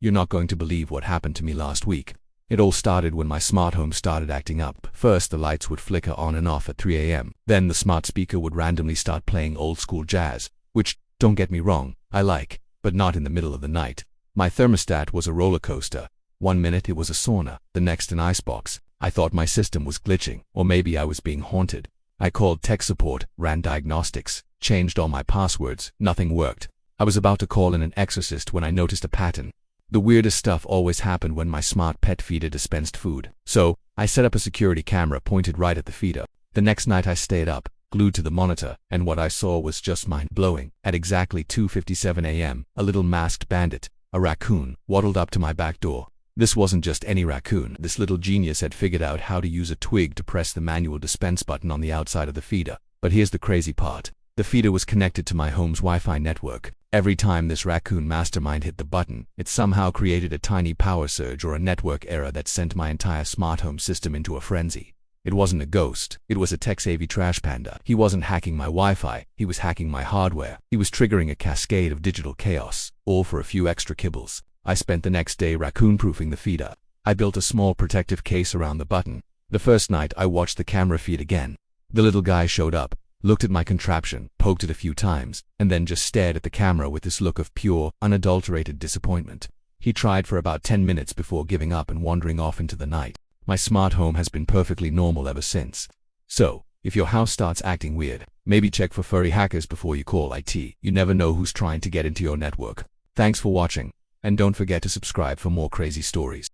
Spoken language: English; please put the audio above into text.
You're not going to believe what happened to me last week. It all started when my smart home started acting up. First, the lights would flicker on and off at 3 a.m. Then the smart speaker would randomly start playing old school jazz, which, don't get me wrong, I like, but not in the middle of the night. My thermostat was a roller coaster. 1 minute it was a sauna, the next an icebox. I thought my system was glitching, or maybe I was being haunted. I called tech support, ran diagnostics, changed all my passwords, nothing worked. I was about to call in an exorcist when I noticed a pattern. The weirdest stuff always happened when my smart pet feeder dispensed food. So, I set up a security camera pointed right at the feeder. The next night I stayed up, glued to the monitor, and what I saw was just mind-blowing. At exactly 2:57 a.m., a little masked bandit, a raccoon, waddled up to my back door. This wasn't just any raccoon. This little genius had figured out how to use a twig to press the manual dispense button on the outside of the feeder. But here's the crazy part. The feeder was connected to my home's Wi-Fi network. Every time this raccoon mastermind hit the button, it somehow created a tiny power surge or a network error that sent my entire smart home system into a frenzy. It wasn't a ghost. It was a tech-savvy trash-panda. He wasn't hacking my Wi-Fi. He was hacking my hardware. He was triggering a cascade of digital chaos, all for a few extra kibbles. I spent the next day raccoon-proofing the feeder. I built a small protective case around the button. The first night, I watched the camera feed again. The little guy showed up, looked at my contraption, poked it a few times, and then just stared at the camera with this look of pure, unadulterated disappointment. He tried for about 10 minutes before giving up and wandering off into the night. My smart home has been perfectly normal ever since. So, if your house starts acting weird, maybe check for furry hackers before you call IT. You never know who's trying to get into your network. Thanks for watching. And don't forget to subscribe for more crazy stories.